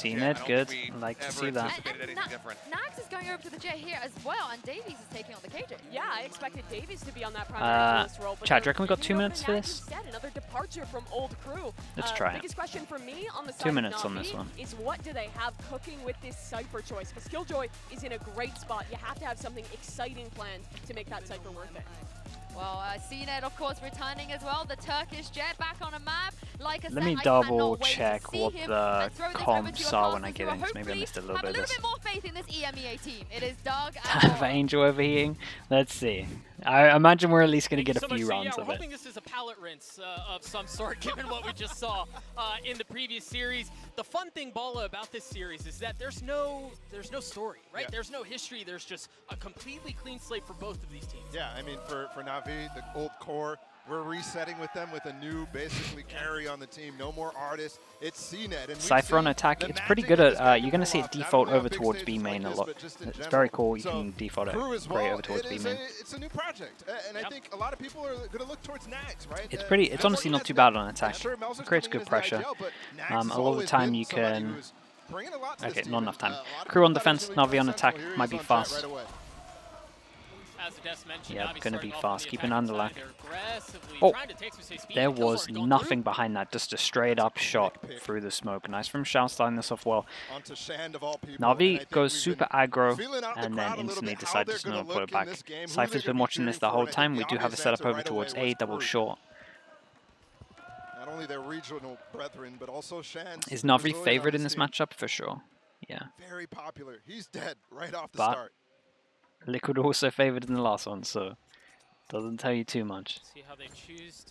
CNED, good. I'd like to see that. And Nax is going over to the Jet here as well, and Davies is taking on the KJ. Yeah, I expected Davies to be on that primary duelist role. Chad, do you reckon we got 2 minutes for this? Another departure from old crew. Let's try it. Biggest question for me on the side 2 minutes of on this Navi one. is what do they have cooking with this Cypher choice? Because Killjoy is in a great spot. You have to have something exciting planned to make that Cypher worth it. Well, CNED, of course, returning as well. The Turkish Jet back on a map. Like I said, Let me double check what the comps are when I get in, 'cause maybe I missed a little bit of this. Have a little bit more faith in this EMEA team. It is Doug Have Angel overheating? Let's see. I imagine we're at least going to get a few rounds of it. We're hoping this is a palette rinse of some sort, given what we just saw in the previous series. The fun thing, Bala, about this series is that there's no story, right? Yeah. There's no history. There's just a completely clean slate for both of these teams. Yeah, I mean, for Navi, the old core, we're resetting with them with a new, basically, carry on the team. No more artists. It's CNED. And Cypher on attack, it's pretty good at, you're going to see it default over towards B main a lot. It's very cool, you can default it great over towards B main. It's a new project, and I think a lot, of people are going to look towards Nags, right? It's honestly not too bad on attack. It creates good pressure. A lot of the time you can... Okay, not enough time. Crew on defense, Navi on attack, might be fast. Yeah, gonna be fast. Keep an underlock. Oh, there was nothing behind that. Just a straight up shot through the smoke. Nice from Shao, starting this off well. Navi goes super aggro and then instantly decides just not to put it back. Cypher's been watching this the whole time. We do have a setup over towards A, double short. Not only their regional brethren, but also Shan's. Is Navi favored in this matchup? For sure. Yeah. Very popular. He's dead right off the start. Liquid also favored in the last one, so doesn't tell you too much.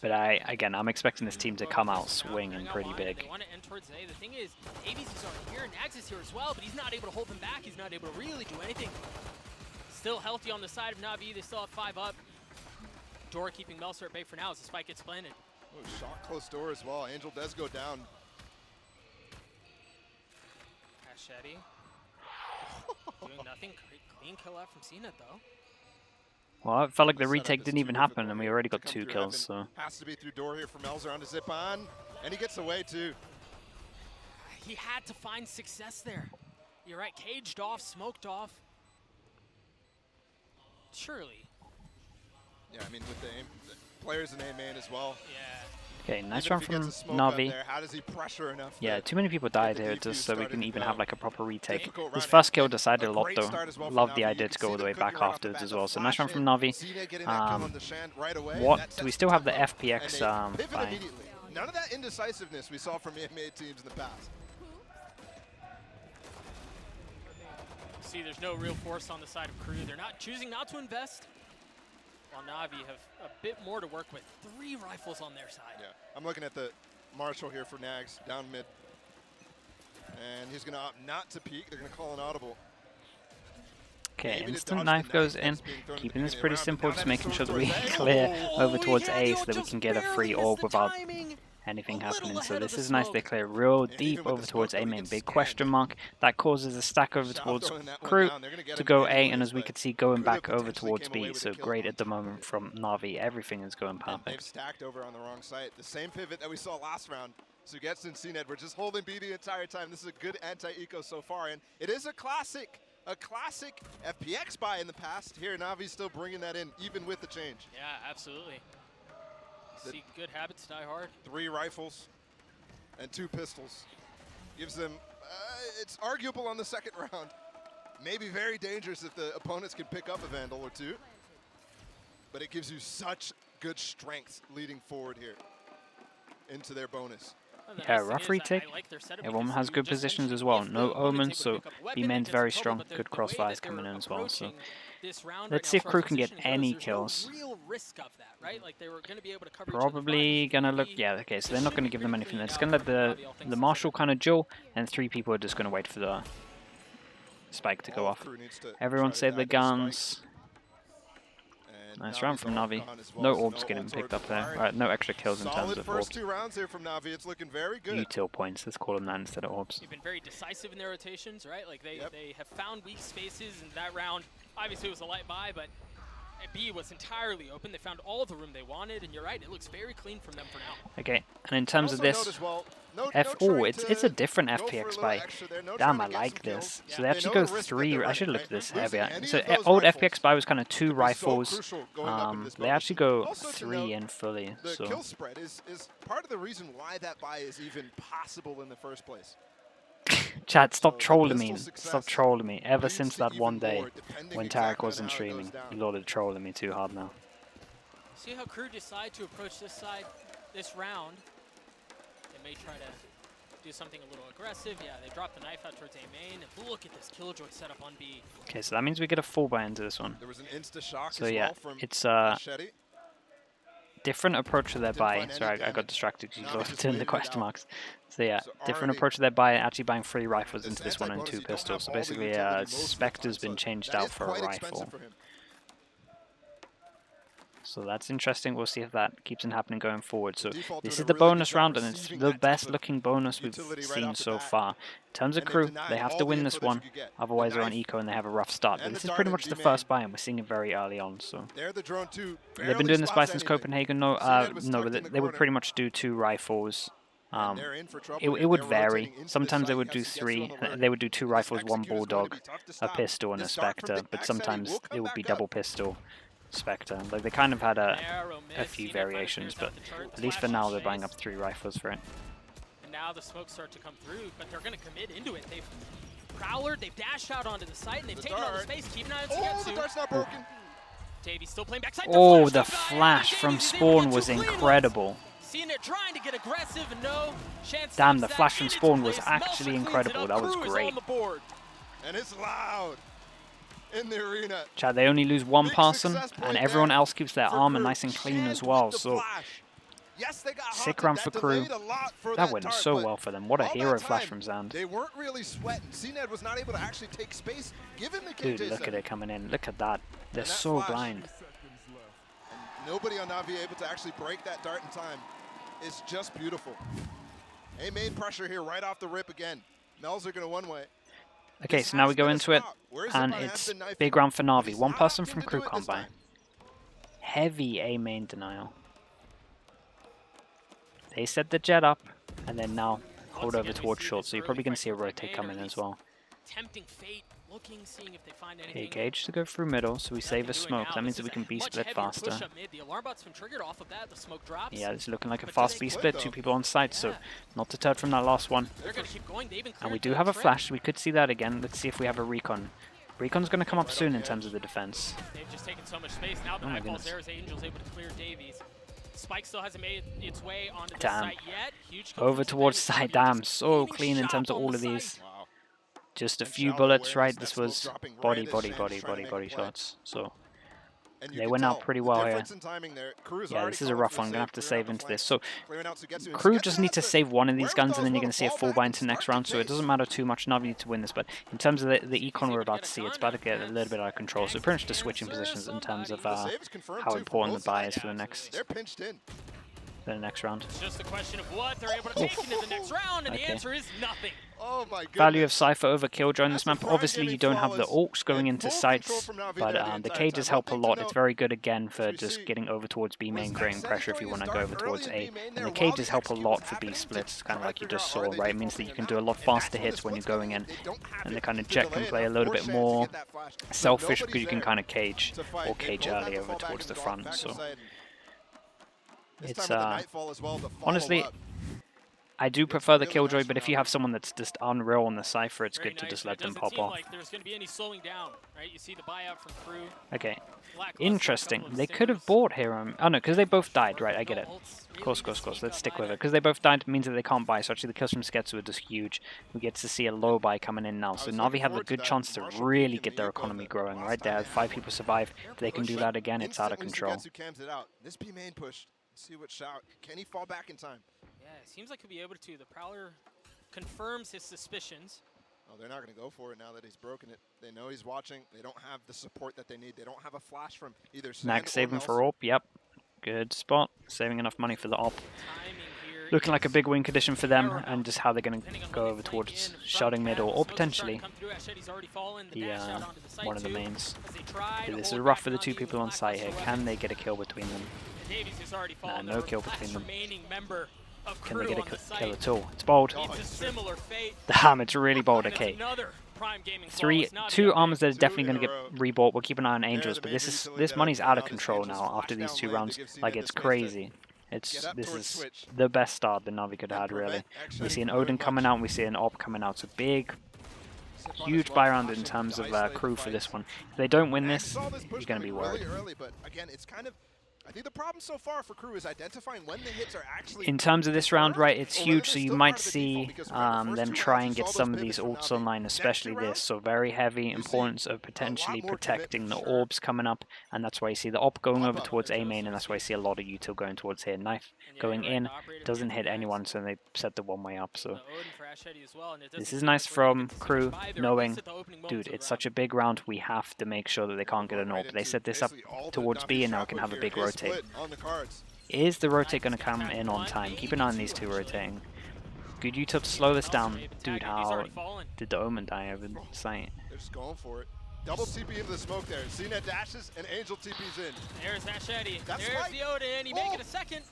But again, I'm expecting this team to come out swinging pretty big. They want to end towards A. The thing is, Avies is already here, Nags is here as well, but he's not able to hold them back. He's not able to really do anything. Still healthy on the side of Navi. They still have 5 up. Door keeping Melser at bay for now as the spike gets planted. Oh, shot close door as well. Angel does go down. Achetti doing nothing. Clean kill out from CNED though. Well, it felt like the retake didn't even happen, and we already got 2 kills. So has to be through door here for Melzer on to zip on, and he gets away too. He had to find success there. You're right, caged off, smoked off. Surely. Yeah, I mean with the players in A main as well. Yeah. Okay, nice run from Navi. How does he pressure enough? Yeah, too many people died here just so we can even have like a proper retake. This first kill decided a lot though. Love the idea to go all the way back afterwards as well. So nice run from Navi. What? Do we still have the FPX buy? None of that indecisiveness we saw from EMEA teams in the past. See, there's no real force on the side of Crew. They're not choosing not to invest. While Navi have a bit more to work with. 3 rifles on their side. Yeah, I'm looking at the Marshall here for Nags, down mid. And he's going to opt not to peek. They're going to call an audible. Okay, instant knife goes in. Keeping this pretty simple, just making sure that we clear over towards A so that we can get a free orb without anything happening. So this is nice. They clear real deep over towards A main. Big question mark. That causes a stack over towards Crew to go A, and as we could see, going back over towards B. So great at the moment from Navi. Everything is going perfect. Stacked over on the wrong side. The same pivot that we saw last round. So gets in CNED. We're just holding B the entire time. This is a good anti-eco so far, and it is a classic FPX buy in the past. Here, Navi's still bringing that in, even with the change. Yeah, absolutely. See, good habits die hard. 3 rifles and 2 pistols. Gives them, it's arguable on the second round. Maybe very dangerous if the opponents can pick up a Vandal or 2. But it gives you such good strength leading forward here into their bonus. Yeah, rough retake. Everyone has good positions as well. No omens, so B main's very strong. Good crossfires coming in as well. So let's see if Crew can get any kills. Probably gonna look. Yeah, okay. So they're not gonna give them anything. They're just gonna let the Marshall kind of duel, and 3 people are just gonna wait for the spike to go off. Everyone save their guns. Nice round from Navi. No orbs getting picked up there. Right, no extra kills in terms of orbs. 2 rounds here from Navi. It's looking very good. Util points. Let's call them that instead of orbs. They've been very decisive in their rotations, right? Like they have found weak spaces in that round. Obviously, it was a light buy, but B was entirely open. They found all the room they wanted, and you're right, it looks very clean from them for now. Okay, and in terms of this, it's a different FPX buy. Damn, I like this. So they actually go 3. I should have looked at this heavier. So old FPX buy was kind of 2 rifles. They actually go 3 in fully. The So kill spread is part of the reason why that buy is even possible in the first place. chat, stop trolling me. Stop trolling me. Ever since that one day when Tarek wasn't streaming, you lot are trolling me too hard now. See how KRU decide to approach this side this round. They may try to do something a little aggressive. Yeah, they drop the knife out towards A main. And look at this Killjoy setup on B. Okay, so that means we get a full buy into this one. There was an insta shock So as yeah, well from it's Machete. different approach to their buy. Sorry, I got distracted because you looked in the question marks. So yeah, different approach to their buy, actually buying 3 rifles into this one and 2 pistols. So basically, Spectre's been changed out for a rifle. So that's interesting. We'll see if that keeps on happening going forward. So this is the bonus round, and it's the best looking bonus we've seen so far. In terms of KRU, they have to win this one. Otherwise, they're on eco and they have a rough start. But this is pretty much the first buy, and we're seeing it very early on. So they've been doing this buy since Copenhagen. No, but they would pretty much do 2 rifles. It would vary. Sometimes they would do 3. They would do 2 rifles, 1 bulldog, a pistol, and a Spectre. But sometimes it would be double pistol, Spectre. Like they kind of had a few variations, but at least for now they're buying up 3 rifles for it. And now the smokes start to come through, but they're going to commit into it. They've Prowler, they've dashed out onto the site, and they've taken all the space. Keep an eye on Sugetsu. The dart's not broken. Davey still playing backside. Oh, the flash from Spawn was incredible. Seeing it trying to get aggressive, and no chance. Damn, the flash from Spawn was actually incredible. That was great. And it's loud in the arena. Chad, they only lose 1 person, and everyone else keeps their armor nice and clean as well. So sick round for KRU. That went so well for them. What a hero flash from Zand. They weren't really sweating. CNED was not able to actually take space given the KJ. Dude, look at it coming in. Look at that. They're so blind. And nobody on Navi able to actually break that dart in time. It's just beautiful. A main pressure here right off the rip again. Mel's are going to one way. Okay, so now we go into it, and it's big round for Navi. 1 person from KRU Combine. Heavy A main denial. They set the jet up, and then now hold over towards short, so you're probably going to see a rotate come in as well. Tempting fate, looking, seeing if they find Okay, anything. Gage to go through middle, so we save a smoke. That means that we can B-split faster. The alarm bot's been triggered off of that. The smoke drops. Yeah, it's looking like a fast B-split. 2 people on site, so not deterred from that last one. They're gonna keep going. And we do have a flash. We could see that again. Let's see if we have a recon. Recon's going to come up soon in terms of the defense. They've just taken so much space. Now the Nightfall's there as Angel's able to clear Davies. Spike still hasn't made its way onto the site yet. Huge over towards site. Damn, so clean in terms of all of these. Just a few bullets, right? This was body shots. So they went out pretty well here. Yeah, this is a rough one. I'm going to have to save into this. So KRU just need to save 1 of these guns, and then you're going to see a full buy into the next round. So it doesn't matter too much. Navi need to win this. But in terms of the econ we're about to see, it's about to get a little bit out of control. So pretty much just switching positions in terms of how important the buy is for the next round. It's just a question of what they're able to take into the next round, and the answer is nothing. Oh my goodness. Value of Cypher over Killjoy on this map. Obviously, you don't have the orcs going into sites, but the cages help a lot. It's very good, again, for just getting over towards B main, creating pressure if you want to go over towards A. And the cages help a lot for B splits, kind of like you just saw, right? It means that you can do a lot faster hits when you're going in. And the kind of jet can play a little bit more selfish because you can kind of cage or cage early over towards the front. So it's honestly, I do prefer the Killjoy, but if you have someone that's just unreal on the Cypher, it's good to just let them pop off. Like there's going to be any slowing down, right? You see the buyout from KRU. Okay, interesting. They could have bought here. Oh no, because they both died, right? I get it. Of course. Let's stick with it. Because they both died means that they can't buy, so actually the kills from Sugetsu are just huge. We get to see a low buy coming in now. So Navi have a good chance to really get their economy growing, right? They have 5 people survive. If they can do that again, it's out of control. This B main push. See what shout. Can he fall back in time? Yeah, it seems like he'll be able to. The Prowler confirms his suspicions. Oh, they're not going to go for it now that he's broken it. They know he's watching. They don't have the support that they need. They don't have a flash from either side. Max saving for AWP. Yep. Good spot. Saving enough money for the AWP. Timing here looking like a big win condition for them, and just how they're going to go over towards shouting mid or potentially the one of the mains. This is rough for the two people on site here. Can they get a kill between them? Nah, no kill between them. Can they get a kill at all? It's bold. Damn, it's really bold. Okay. Two armors that are definitely going to get rebought. We'll keep an eye on Angels, but this money's out of control now after these 2 rounds. Like, it's crazy. This is the best start that Navi could have had, really. We see an Odin coming out, and we see an Op coming out. So big, huge buy round in terms of crew for this one. If they don't win this, you're going to be worried. I think the problem so far for crew is identifying when the hits are actually... In terms of this round, right, it's huge, so you might see them try and get some of these ults online, especially this. So very heavy importance of potentially protecting the orbs coming up, and that's why you see the Op going over towards A main, and that's why you see a lot of util going towards here. Knife going in, doesn't hit anyone, so they set the one-way up. So this is nice from crew, knowing, dude, it's such a big round, we have to make sure that they can't get an orb. They set this up towards B, and now it can have a big rotate. Is the rotate going to come in on time? Keep an eye on these 2 rotating. Good util to slow this down. Dude, how did the Omen die over the site? They're just going for it. Double TP into the smoke there. CNET dashes and Angel TP's in. There's Ascent. There's the Odin. He make it a second.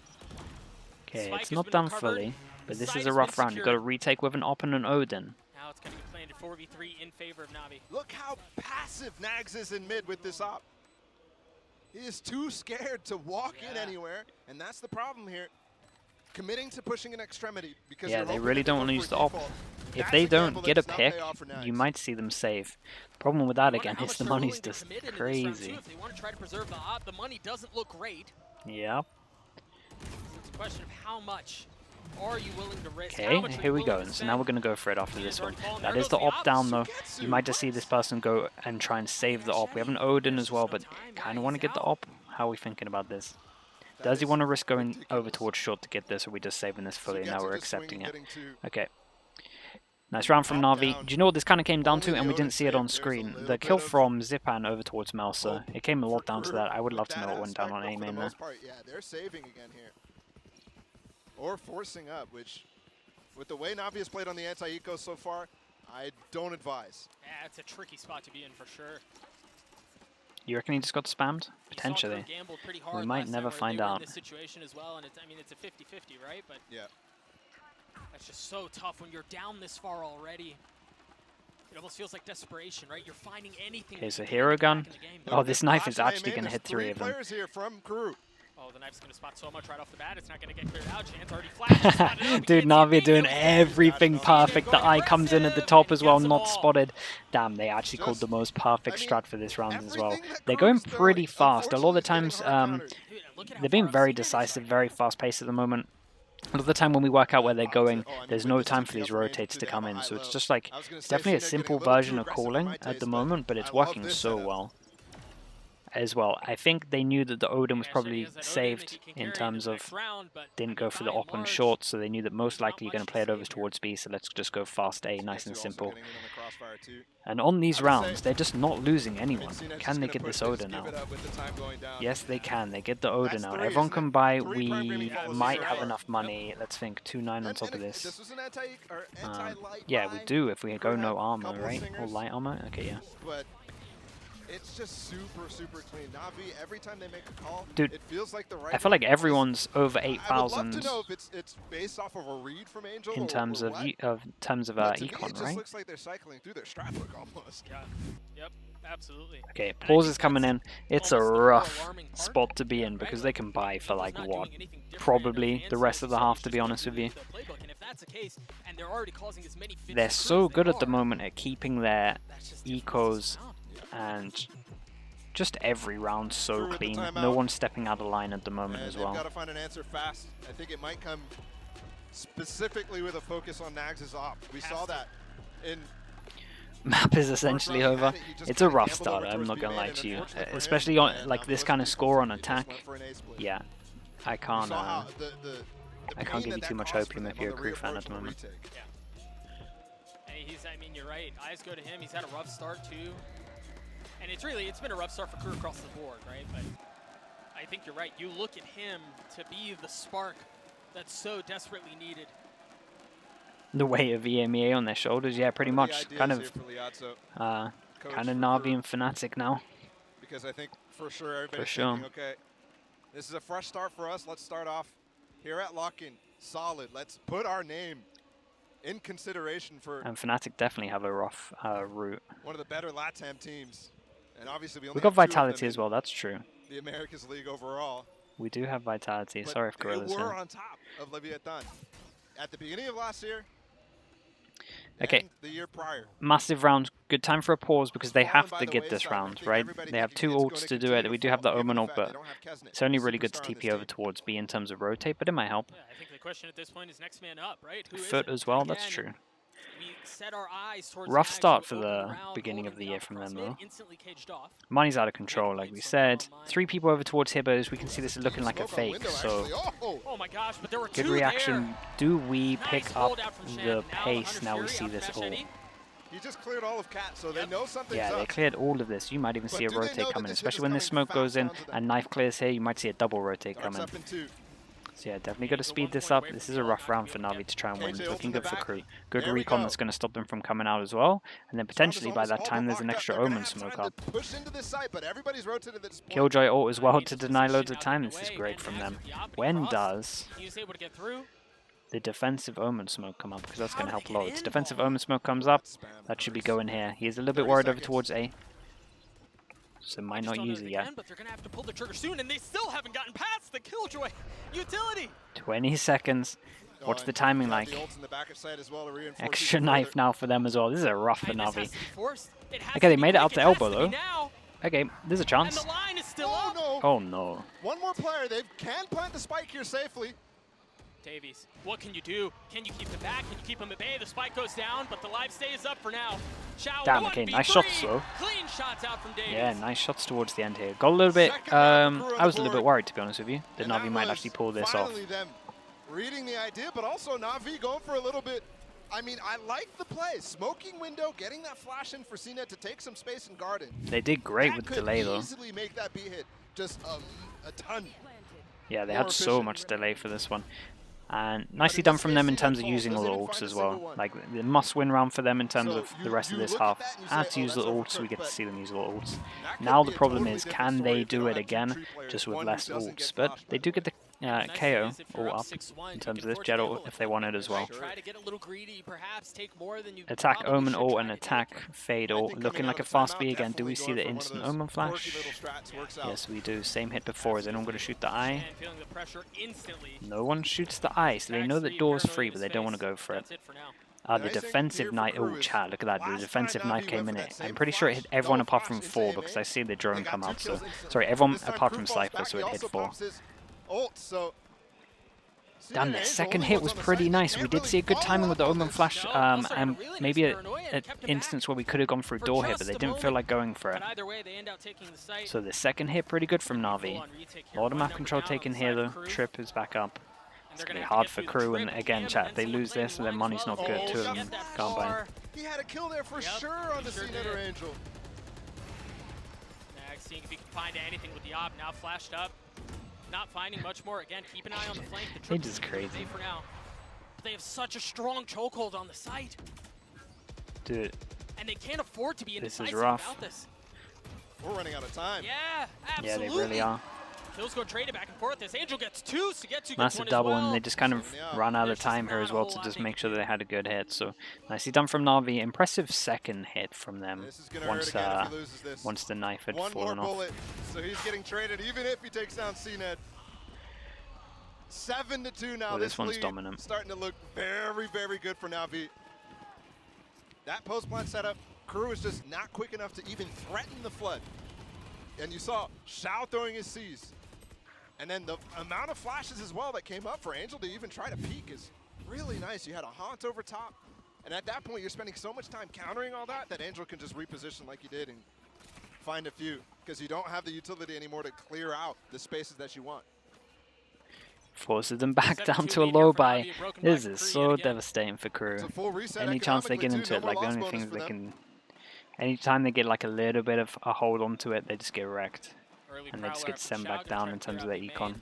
Okay, it's not done fully, but this is a rough round. You've got to retake with an Op and an Odin. Now it's going to be planted 4v3 in favor of Navi. Look how passive Nags is in mid with this Op. He is too scared to walk in anywhere, and that's the problem here. Committing to pushing an extremity because they really don't want to use the Op. If they don't get a pick, you might see them save. Problem with that again is the money's just crazy. If they want to try to preserve the Op, the money doesn't look great. Yep. It's a question of how much are you willing to risk? Okay, here we go. And so now we're going to go for it after this one. That is the Op down though. You might just see this person go and try and save the Op. We have an Odin as well, but kind of want to get the Op. How are we thinking about this? Does he want to risk going over towards short to get this, or are we just saving this fully and now we're accepting it? Okay. Nice round from Navi. Do you know what this kind of came down to? And we didn't see it on screen. The kill from Zipan over towards Melsa. It came a lot down to that. I would love to know what went down on A main there. Yeah, they're saving again here. Or forcing up, which, with the way Navi has played on the anti-eco so far, I don't advise. Yeah, it's a tricky spot to be in for sure. You reckon he just got spammed? Potentially. We might never find out. This situation as well, and it's, I mean, it's a 50-50, right? But yeah, that's just so tough when you're down this far already. It almost feels like desperation, right? You're finding anything. Okay, so hero gun. Oh, this knife is actually going to hit 3 of them. Players here from crew. Oh, the knife's going to spot so much right off the bat. It's not going to get cleared out. Chance already flashed. Dude, Navi doing everything perfect. The eye comes in at the top as well, not spotted. Damn, they actually called the most perfect strat for this round as well. They're going pretty fast. A lot of the times, they're being very decisive, very fast-paced at the moment. A lot of the time when we work out where they're going, there's no time for these rotates to come in. So it's just like, it's definitely a simple version of calling at the moment, but it's working so well. As well, I think they knew that the Odin was probably saved in terms of didn't go for the Op on short, so they knew that most likely you're going to play it over towards B, so let's just go fast A, nice and simple. And on these rounds, they're just not losing anyone. Can they get this Odin out? Yes, they can. They get the Odin out. Everyone can buy. We might have enough money. Let's think 2-9 on top of this. Yeah, we do if we go no armor, right? Or light armor? Okay, yeah. It's just super, super clean. Navi, every time they make a call, dude, it feels like the right. I feel like everyone's over 8,000. I would love to know if it's based off of a read from Angel in terms of econ, right? It just looks like they're cycling through their strat book almost. Yeah. Yep. Absolutely. Okay, pause is coming in. It's a rough spot to be in because they can buy for like what? Probably the rest of the half, to be honest with you. They're so good at the moment at keeping their ecos and just every round so clean. No one's stepping out of line at the moment as well. Got to find an answer fast. I think it might come specifically with a focus on Nags' op. We saw that in. Map is essentially over. It's a rough start, I'm not gonna lie to you. Especially on like this kind of score on attack. Yeah, I can't give you too much opium if you're a crew fan at the moment. And I mean, you're right. Eyes go to him. He's had a rough start too. And it's been a rough start for crew across the board, right? But I think you're right. You look at him to be the spark that's so desperately needed. The weight of EMEA on their shoulders, yeah, pretty much. Kind of Navi and Fnatic now. Because I think for sure everybody's thinking, okay, this is a fresh start for us. Let's start off here at Lock-In solid. Let's put our name in consideration for. And Fnatic definitely have a rough route. One of the better LATAM teams, and obviously we got Vitality as well. That's true. The Americas League overall. We do have Vitality. Sorry if Gorilla's here. We're on top of Leviathan at the beginning of last year. Okay. The year prior. Massive round. Good time for a pause because they have to get this round, right? They have 2 ults to do it. We do have the Omen ult, but it's only really good to TP over towards B in terms of rotate, but it might help. Yeah, I think the question at this point is next man up, right? Foot as well, that's true. We set our eyes towards Rough start for the beginning of the year from them, though. Money's out of control, like we said. 3 people over towards Hibbos. We can see this is looking like a fake, so oh my gosh, but there were good reaction. Do we pick up the pace now we see this ult? He just cleared all of Cat, so they know something's up. Yeah, they cleared all of this. You might even see a rotate coming, especially when this smoke goes in and knife clears here. You might see a double rotate coming. So yeah, definitely got to speed this up. This is a rough round for Navi to try and win. Looking good for KRU. Good recon that's going to stop them from coming out as well. And then potentially by that time there's an extra Omen smoke up. Killjoy ult as well to deny loads of time. This is great from them. When does the defensive Omen smoke come up? Because that's going to help loads. Defensive Omen smoke comes up. That should be going here. He is a little bit worried over towards A. So might not use it yet. But they're gonna have to pull the trigger soon, and they still haven't gotten past the Killjoy utility. 20 seconds. What's the timing like? Extra knife now for them as well. This is a rough for Navi. Okay, they made it out to elbow though. Okay, there's a chance. And the line is still up. Oh no. One more player. They can plant the spike here safely. Davies, what can you do? Can you keep them back? Can you keep them at bay? The spike goes down, but the live stays up for now. Damn, okay, nice shots though. Clean shots out from Davies. Yeah, nice shots towards the end here. Got a little bit, I was a little bit worried to be honest with you, that Navi might actually pull this off. Them reading the idea, but also Navi going for a little bit. I mean, I like the play. Smoking window, getting that flash in for CNET to take some space and garden. They did great with the delay though. Easily make that B hit just a ton. Yeah, they had so much delay for this one. And nicely done from them in terms of using all the ults as well. Like, the must-win round for them in terms of the rest of this half. Had to use the ults, we get to see them use the ults. Now the problem is, can they do it again, just with less ults? But they do get the KO all up in terms of this Jet ult if they want it as well. Attack Omen ult and attack Fade ult. Looking like a fast B again. Do we see the instant Omen flash? Yes, we do. Same hit before. Is anyone going to shoot the eye? No one shoots the eye, so they know the door's free, but they don't want to go for it. The defensive knife. Oh, chat, look at that. The defensive knife came in it. I'm pretty sure it hit everyone apart from 4 because I see the drone come out. So, sorry, everyone apart from Cypher, so it hit 4. Damn, the second hit was pretty nice. We did see a good timing with the Omen flash, and maybe an instance where we could have gone through door here, but they didn't feel like going for it. So the second hit, pretty good from Navi. A lot of map control taken here though. Trip is back up. It's going to be hard for KRU, and again, chat, if they lose this, and their money's not good. 2 of them can't buy. He had a kill there for sure on the CNET or Angel. Seeing if he can find anything with the op, now flashed up. Not finding much more. Again, keep an eye on the flank. The It's just crazy. For now. But they have such a strong chokehold on the site. Dude. And they can't afford to be indecisive about this. We're running out of time. Yeah, absolutely. Yeah, they really are. Kills go traded back and forth. This Angel gets 2, so gets 2. Massive double, and they just kind of ran out of time here as well to just make sure that they had a good hit. So nicely done from Navi. Impressive second hit from them once the knife had fallen off. So he's getting traded even if he takes down CNET. 7-2 now. Well, this one's dominant. Starting to look very, very good for Navi. That post plant setup, KRU is just not quick enough to even threaten the flood. And you saw Xiao throwing his C's. And then the amount of flashes as well that came up for Angel to even try to peek is really nice. You had a haunt over top. And at that point, you're spending so much time countering all that Angel can just reposition like you did and find a few. Because you don't have the utility anymore to clear out the spaces that you want. Forces them back down to a low buy. This is so devastating for KRU. Any chance they get into it, like the only thing they can... Anytime they get like a little bit of a hold onto it, they just get wrecked. And they just get sent back down in terms of their econ.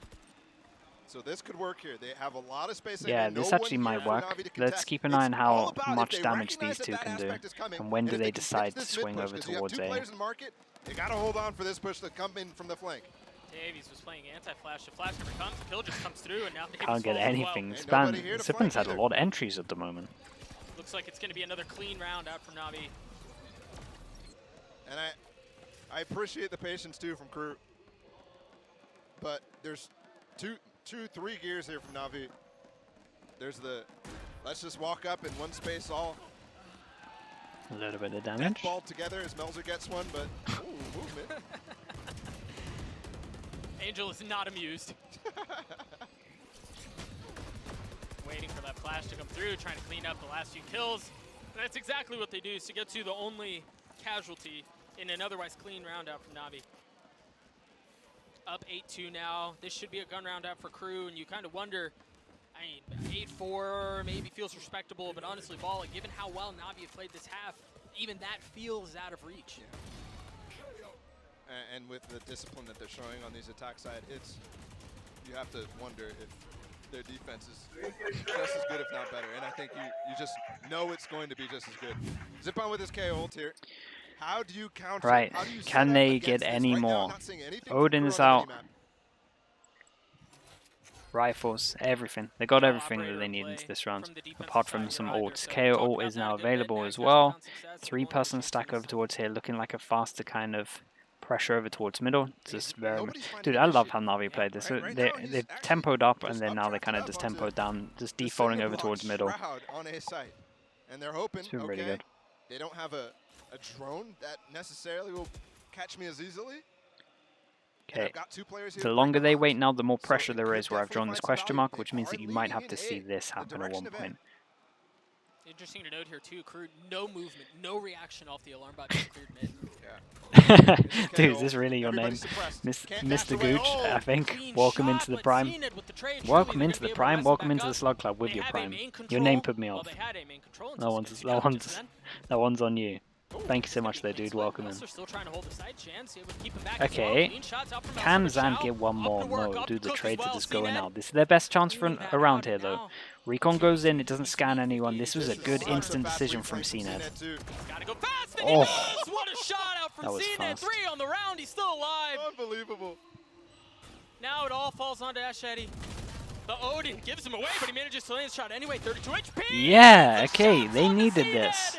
So this could work here. They have a lot of space. Yeah, no this one actually here might for work. Navi to Let's contest. keep an It's eye on all how about if much they damage recognize these two that can do, aspect is coming, and when do if they can decide catch to this mid swing push, over 'cause you have towards two A. players in market. They gotta hold on for this push to come in from the flank. Davies was playing anti-flash. The flash never comes. The kill just comes through, and now Davies Can't get falls as anything. well. Zipan's had a lot of entries at the moment. Looks like it's going to be another clean round out from Navi. And I appreciate the patience too from KRU. But there's three gears here from Navi. There's the let's just walk up in one space all. A little bit of damage. Ball together as Melzer gets one, but ooh, movement. Angel is not amused. Waiting for that flash to come through, trying to clean up the last few kills. And that's exactly what they do. So get to the only casualty in an otherwise clean round out from Navi. Up 8-2 now. This should be a gun round out for KRU, and you kind of wonder, I mean, 8-4 maybe feels respectable, but honestly, Balla, given how well Navi have played this half, even that feels out of reach. Yeah. And with the discipline that they're showing on these attack side, you have to wonder if their defense is just as good, if not better. And I think you just know it's going to be just as good. Zipan with his KO ult here. How do you counter? Right. How do you Can they get any more? Odin is out. Rifles, everything. They got everything that they need into this round, apart from some ults. KO ult is now available as well. 3-person stack over towards here, looking like a faster kind of pressure over towards middle. Just very much. Dude, I love how Navi played this. They've tempoed up, and then now they kind of just tempoed down, just defaulting over towards middle. And they're hoping, it's been really good. They don't have a drone that necessarily will catch me as easily. Okay, the longer they wait now, the more pressure there is, where I've drawn this question mark, which means that you might have to see this happen at one point. Interesting to note here too, KRU, no movement, no reaction off the alarm button cleared mid. Dude, is this really your name? Mr. Gooch, I think. Welcome into the Prime. Welcome into the Prime, welcome into the Slug Club with your Prime. Your name put me off. That one's on you. Thank you so much though, dude. Welcome in. Okay. Can Zand get one more? No, dude, the trades are just going out. This is their best chance for around here though. Recon goes in, it doesn't scan anyone. This was a good instant decision from CNED. Oh, what a shot out from CNED. 3 on the round, he's still alive. Unbelievable. Now it all falls onto Ashedi. The Odin gives him away, but he manages to land his shot anyway. 32 HP. Yeah, okay, they needed this.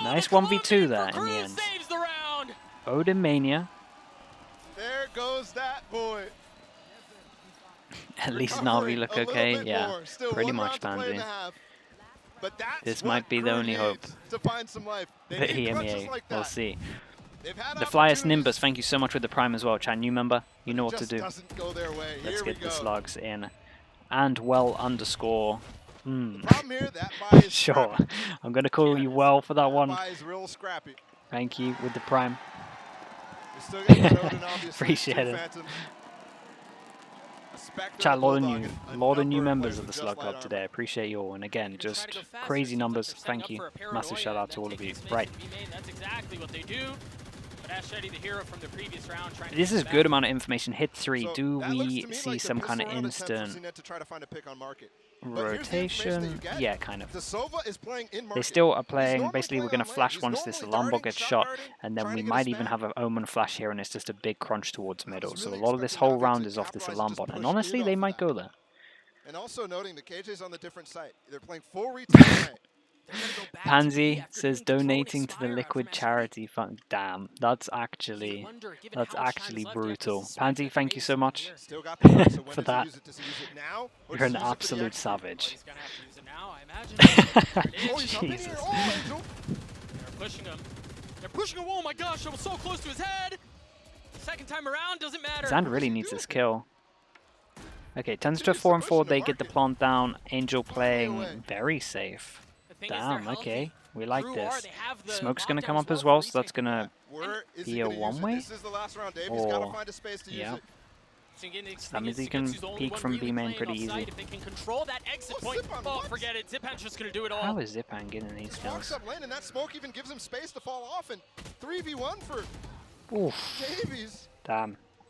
Nice 1v2 there in the end. Odin Mania. There goes that boy. At least Navi look okay. Yeah, pretty much, Pansy. This might be the only hope. To find some life. The EMEA, we'll see. The Flyers Nimbus, thank you so much with the Prime as well, Chan. New member, you know what to do. Let's get the slugs in. And well underscore. Sure. I'm going to call you well for that one. Thank you with the Prime. Appreciate it. Chat, a lot of new members of the Slug Club today. Appreciate you all. And again, just crazy numbers. Thank you. Massive shout out to all of you. Right. That's exactly what they do. Ashedi, the hero from the previous round, this is a good amount of information. Hit 3. Do we see some kind of instant rotation? Yeah, kind of. They still are playing. Basically, we're going to flash once this alarm bot gets shot, and then we might even have an Omen flash here, and it's just a big crunch towards middle. So a lot of this whole round is off this alarm bot, and honestly, they might go there. And also noting the KJ's on the different site. They're playing full retail tonight. Pansy says donating to the Liquid charity fund. Damn, that's actually brutal. Pansy, thank you so much for that. You're an absolute savage. Jesus. They're pushing him. They're pushing him. Oh my gosh, I was so close to his head. Second time around, doesn't matter. Zand really needs this kill. Okay, turns to a 4-4. They get the plant down. Angel playing very safe. Damn, okay. We like this. Smoke's going to come up as well, so that's going to be a one-way? Or, yeah. That means he can peek from B main pretty easy. If they can control that exit point, oh, forget it. Zipan's just going to do it all. How is Zipan getting these kills? And that smoke even gives him space to fall off, and 3v1 for Davies. Damn.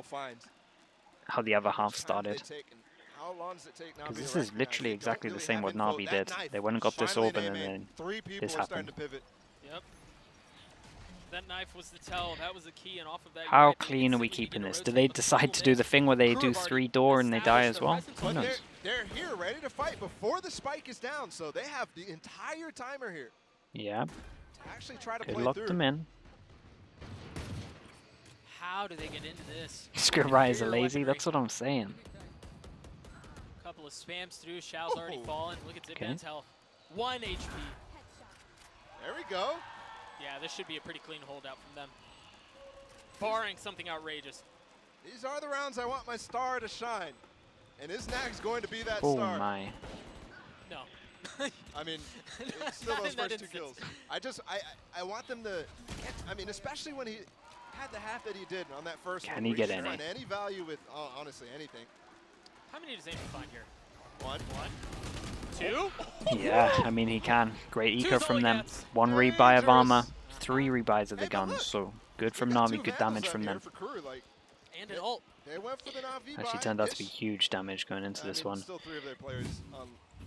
no finds. how the other half How much time started. they take and How long does it take Navi Because to this is recognize literally they exactly don't the really same have what info? Navi That did. knife, They went and got this finally orb, they and made. then Three people this are starting happened. to pivot. Yep. That knife was the tell. That was the key, and off of that. How you're right, they clean are we instantly keeping begin this? to Do rotate, they but the decide problem to do the is, thing where they Crew do have already 3 door and they die established as their well? presence Who on But knows? they're here, ready to fight before the spike is down, so they have the entire timer here Yeah, to actually try to could play lock through. them in. How do they get into this? Scribblers are Inferior lazy, weaponry. that's what I'm saying. Couple of spams through. Shao's already Oh. fallen. Look at Okay. Zipman's health. 1 HP. There we go. Yeah, this should be a pretty clean holdout from them. Barring something outrageous. These are the rounds I want my star to shine. And is Nags going to be that Oh star? my. No. I mean, it's still Not those in that first 2 kills. I want them to get, I mean, especially when he had the half that he did on that first one. Can he where get should any? Find any value with, honestly, anything. How many does Angel find here? 1. 2? Yeah, I mean he can. Great eco Two's all from he them. gets. 1 rebuy of armor, Dangerous. 3 rebuys of the Hey, but guns, look, so good They from got Navi, 2 good Vandals damage out from here them. for Crew, like, And an ult. they went for the Navi Actually buy turned out to be ish. huge damage going into I this mean, one. Still 3 of their players.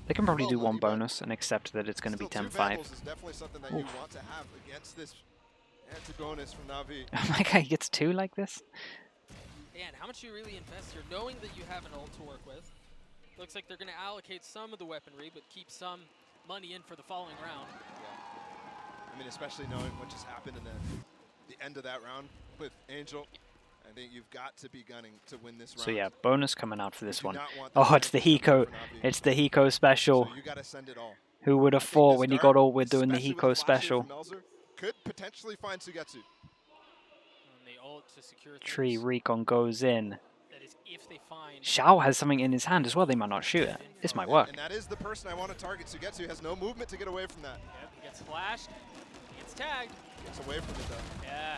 They can probably low do 1 money, but bonus and accept that it's going to be still 2 10-5. Vandals is definitely something that you Oof. want to have against this anti-bonus from Navi. Oh my god, he gets 2 like this? And how much you really invest here, knowing that you have an ult to work with. Looks like they're going to allocate some of the weaponry, but keep some money in for the following round. Yeah. I mean, especially knowing what just happened in the end of that round with Angel. I think you've got to be gunning to win this round. So yeah, bonus coming out for You this do one. not want Oh, that it's the second kill Hiko. for Navi. It's the Hiko special. So you got to send it all. Who would have I think thought this when you dart, got all we're doing the especially with Hiko flash here special? from Melzer, could potentially find Sugetsu. And they ult to secure things. Tree Recon goes in. That is if they find... Shao has something in his hand as well, they might not shoot it. This might work. And that is the person I want to target. Sugetsu has no movement to get away from that. Yep, he gets flashed. He gets tagged. Gets away from it though. Yeah.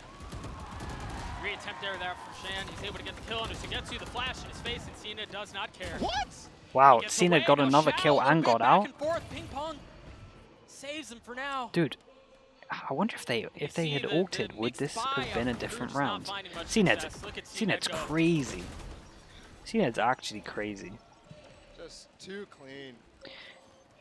Great attempt there from Shan. He's able to get the kill on Sugetsu. The flash in his face, and Cena does not care. What? Wow, Gets Cena away. got Now another Shao, kill a little and bit got back out. and forth. Ping pong saves him for now. Dude, I wonder if they had see the ulted, would mixed this buy have been a of different Cruz not round? finding much CNED's success. Look at CNED go. crazy. CNED's actually crazy. Just too clean.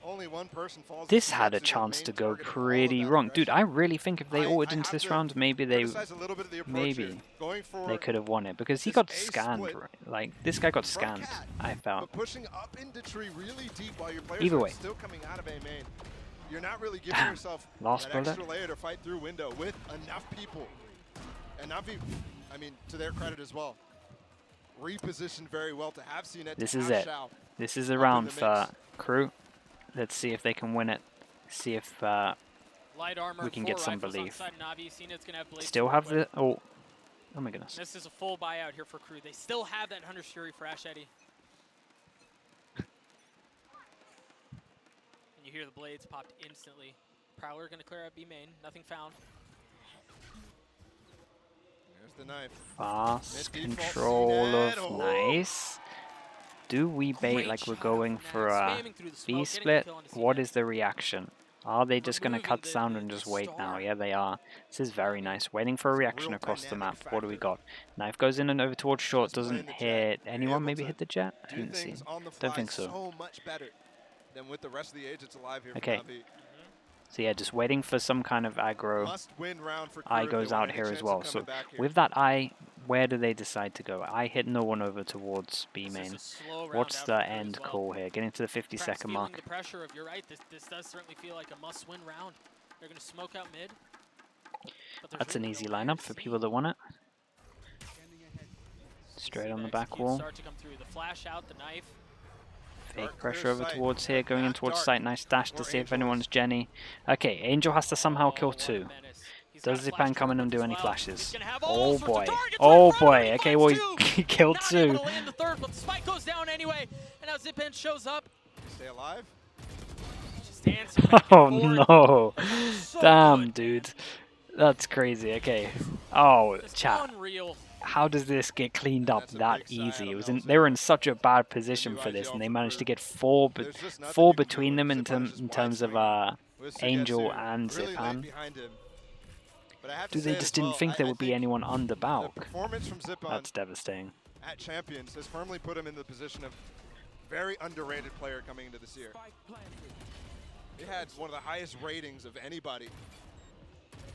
Only one person falls. This to had a Sugetsu, the chance main to go target of all of pretty that wrong. Dude, I aggression. really think if they ulted into have this to round, maybe they criticize a little bit of the approach maybe here. Going for they could have won it. Because he this got ace scanned, split right? Like, this guy got from scanned, Cat, I felt. But pushing up into tree really deep while your players Either are way. still coming out of A main. You're not really giving Damn. yourself Lost that bullet. extra layer to fight through window with enough people. And Navi, I mean, to their credit as well, repositioned very well to have seen it. This is it. This is a round for Crew. Let's see if they can win it. See if Light armor, we can 4 get some rifles on belief. side Navi. Cened's gonna have blades still to have work with. the... Oh my goodness. This is a full buyout here for Crew. They still have that Hunter's Fury for Ash Eddie. And you hear the blades popped instantly. Prowler gonna clear out B main. Nothing found. There's the knife. Fast Mid default control CNED. of... Oh. Nice. Do we bait Great like we're shot going from for Nat, a spamming through the smoke, B getting the split? kill onto What CNED. is the reaction? Are they just going to Removing cut the- sound the- and the just wait now? star. Yeah, they are. This is very nice. Waiting for a It's a reaction real across the map. dynamic What do we factor. got? Knife goes in and over towards short. Just playing Doesn't the jet, hit you're anyone. able Maybe to hit the jet? I Do didn't see. things on the fly Don't think so. so much better than with the rest of the agents alive here. Okay. From Navi. So yeah, just waiting for some kind of aggro. Must win round for Eye Crew if they goes want out any here chance as of well. coming So back here. with that eye, where do they decide to go? I hit no one over towards B This is main. a slow round What's out the for Crew as end well. call here? Getting to the 50 Perhaps second feeling mark. the pressure of, you're right, this does certainly feel like a must-win round. They're going to smoke out mid. but there's That's an really easy no layer lineup to for see. people that want it. You Straight see on the the back execute wall. start to come through. The flash out, the knife. Fake Dark, pressure clear over sight. towards here, going in Back towards dark, site. Nice dash to where see if Angel anyone's is. Jenny. Okay, Angel has to somehow kill what a 2. menace. He's got Does a Zipan flash come in and trap do as any well. flashes? He's gonna have all Oh sorts of boy. targets Oh right in front of him. boy. He Okay, well, finds he two. killed Not able 2. to land the third, but the spike goes down anyway. And now Zipan shows up. Stay alive. Just dancing back and Oh forth. no. So Damn, good, dude. man. That's crazy. Okay. Oh, Just chat. unreal. How does this get cleaned up That's a that big sign easy? of It was in, Nelson. they were in such a bad position new for this, IGL and they for managed to Crew. get 4 There's just nothing 4 you can do. between them in, Zipan is just in wide terms of swinging with Angel Sugetsu and really late Zipan. behind him. But I have Do to they say just as didn't well, think there I would be think anyone under the Balk? performance from Zipan That's devastating. at Champions has firmly put him in the position of Very underrated player coming into this year. He had one of the highest ratings of anybody.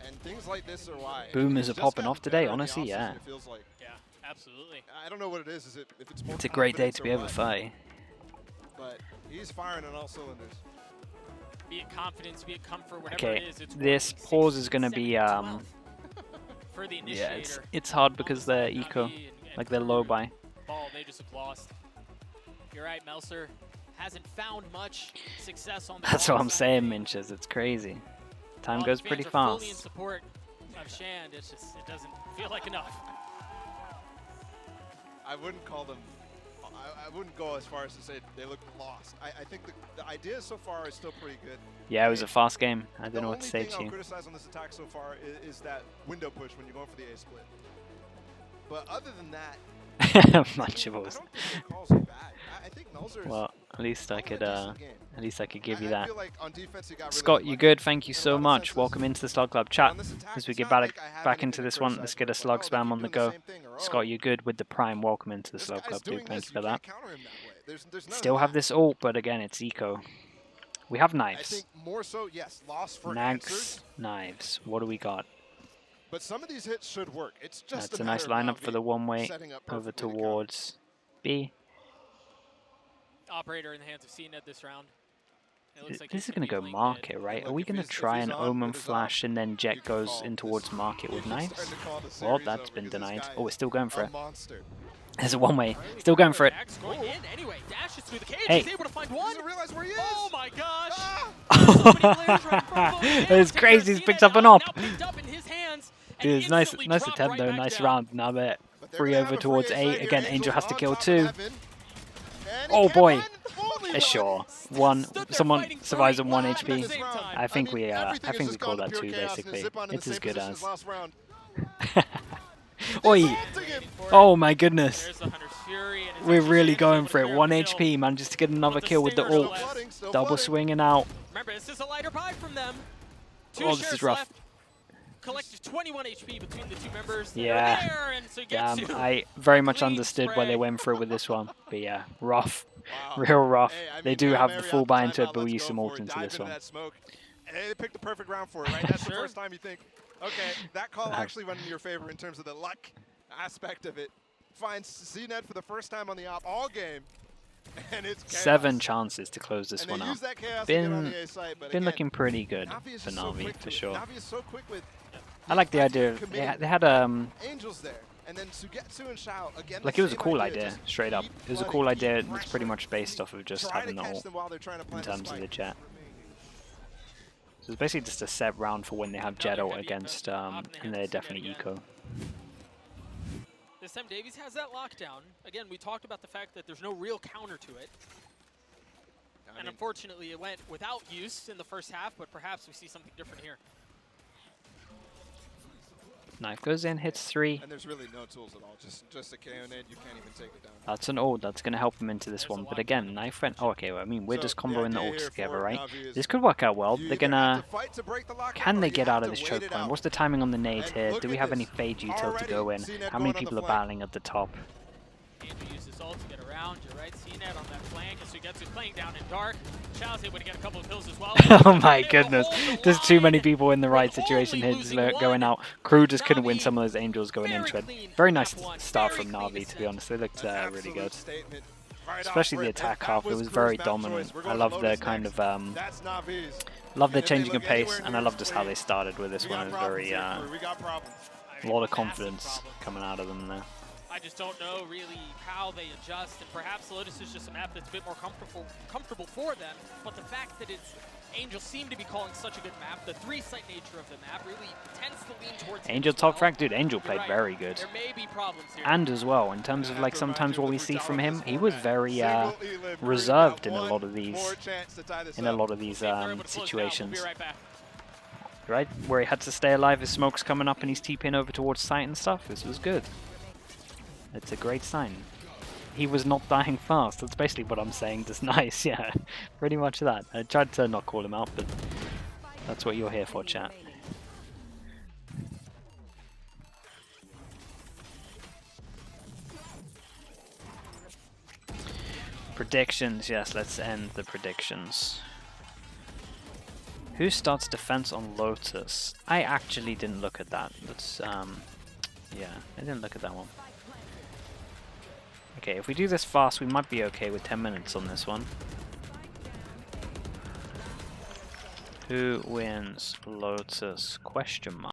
And things like this are why. Boomers He's are just popping gotten off today, better in the honestly, offseason, yeah. It feels like. Yeah, absolutely. I don't know what it is. If it's more It's a great day confidence to or be able what, to fight. But he's firing on all cylinders. Be it confidence, be it comfort, whatever Okay, it is. It's this working. pause 6, is going to 7, be 12 for the yeah, initiator. it's hard because they're Navi eco, and like they're low KRU. by. Ball, they just have lost. You're right, Melser hasn't found much success on the That's ball what I'm side saying, of things. Minches. It's crazy. Time While goes the pretty fans are fully in fast. support of Shand, it's just, it doesn't feel like enough. I wouldn't call them. I wouldn't go as far as to say they look lost. I think the idea so far is still pretty good. Yeah, it was a fast game. I don't know what to The say only thing to I'll you. criticize on this attack so far is that window push when you're going for the A split. But other than that, Much of I us. don't think the calls are bad. I think Melzer is Well, at least I could, decent game. at least I could give you I that. feel like on defense he got really Scott, you lucky good? Thank you in a so lot of much. senses. Welcome into the Slug Club But chat. on this attack, As we it's get not back, like I have back anything into to this one, criticize, let's get but a it's slug like, oh, they spam keep on the doing go. same thing, or, oh, Scott, you good with the prime? Welcome into the this Slug guy's Club, doing dude. Thank this, you for can't that. counter him that way. There's none of Still have that. this ult, but again, it's eco. We have I knives. think more so, yes, lost for Nags, answers. knives. What do we got? But some of these hits should work. It's just That's a matter nice of lineup for Navi the one-way setting up over perfectly to counter. towards B. Operator in the hands of CNET this round. It looks like This he's is going to go be playing market, mid. right? Look, Are we if going to he's- if try he's an on, Omen it is flash and then You Jet can goes call in this- towards market you with can knives? start to call the Well, series that's over been because this denied. guy Oh, we're is still going for a it. monster. There's a one-way. Still going for it. Jack's going in anyway. Dashes through the cage. Hey. He's able to find He one. doesn't realize where he is. Oh my gosh. Ah! So many players right in front of him. It's Take crazy. care He's of picked CNET up an now op. picked up in his hands and Dude, it's nice instantly nice dropped attempt right though. back Nice down. round. Now that But they're free gonna over have a towards free A. A side Again, here. Angel has to on kill top of two. Heaven. And he Oh can't boy. find only one. Sure. Stood One. there Someone fighting survives three on 1 lives at the HP. same time. I think mean, we everything has I think we just call gone to that pure two chaos, and basically. Zip on in It's the as same good position as. last round. Oi. Assaulting him. Oh my goodness. There's the Hunter's Fury, and it's We're actually really Shand going able to for it. clear 1 up the kill. HP. Manages to get another With the kill with the stinger ult. no less. Still Double flooding. swinging out. Remember, this is a lighter pie from them. Two Oh, this shares is rough. left. Collective 21 HP between the two members. Yeah. They're there, and so Damn, Getsu, I very much clean understood why they spray. went for it with this one. But yeah, rough. Wow. Real rough. Hey, I They mean, do Hail have the Mary full out buy the into it, timeout, but we let's use go some for ult it. into Dive this into one. that smoke. Hey, they picked the perfect round for it, right? That's the Sure. first time you think, okay, that call actually went in your favor in terms of the luck aspect of it. Finds CNET for the first time on the op all game, and it's chaos. 7 chances to close this And one they out. use that chaos to get on Been the A site, but been again, looking pretty good Navi is for just so Navi quick for to it. sure. Navi is so quick with. I like the idea of committing they had Angels there, and then Sugetsu and Shao again. like the it was a same cool idea, idea, just straight up. keep It was a flooding, cool keep idea that's pretty pressuring, much based off of just try having to the catch ult them while they're trying to in plant terms of the spike. Jet. So it's basically just a set round for when they have Jet ult against and they're definitely eco. This time Davies has that lockdown. Again, we talked about the fact that there's no real counter to it. I And mean, unfortunately, it went without use in the first half, but perhaps we see something different here. Knife goes in, hits 3. and there's really no tools at all. Just a KO net. You can't even take it down. That's an ult. That's going to help him into this one. But again, knife went. Oh, okay. Well, I mean, we're So just the comboing the idea ults here together, for right? Navi is This could work out well. you They're either gonna. have to fight to break the lockdown, Can or they you get have out of to this wait choke it point? out. What's the timing on the nade And here? look Do we at have any this. fade util to go in? Already, CNET How many going on the people are flank. battling at the top? Andrew uses ult to get around. You're right, CNET on that flank. And Sugetsu's playing down in dark. Shao's able to get a couple of kills as well. Oh my They're able to goodness. hold the There's too many line people in the from right situation only here just losing going one. out. Crew just couldn't win Navi, some of those Angels going very into it. clean Very nice F1, start very from clean Navi, to be Ascent. honest. They looked An really absolute good. statement right Especially off the rip. If attack that half. It was Crew's very map dominant. choice, we're I going to love the Lotus kind next. of That's Navi's. love the And if they changing look of pace, anywhere and I near love as just how clean, they started with this we one. got It was problems very here, Crew. We got problems. a lot of Massive confidence problems. coming out of them there. I just don't know really how they adjust, and perhaps Lotus is just a map that's a bit more comfortable for them. But the fact that it's Angels seem to be calling such a good map, the 3-site nature of the map really tends to lean towards him Angel as top well. frag, dude. Angel You're played right. very good. There may be problems here. And as well, in terms of like sometimes what we see from him, he was very reserved in a lot of these They're able to close it out. We'll situations, be right back. right? Where he had to stay alive, his smoke's coming up, and he's TPing over towards site and stuff. This was good. It's a great sign. He was not dying fast. That's basically what I'm saying. Just nice, yeah. Pretty much that. I tried to not call him out, but that's what you're here for, chat. Predictions, yes, let's end the predictions. Who starts defense on Lotus? I actually didn't look at that. Let's, yeah, I didn't look at that one. Okay, if we do this fast, we might be okay with 10 minutes on this one. Who wins Lotus? Question mark.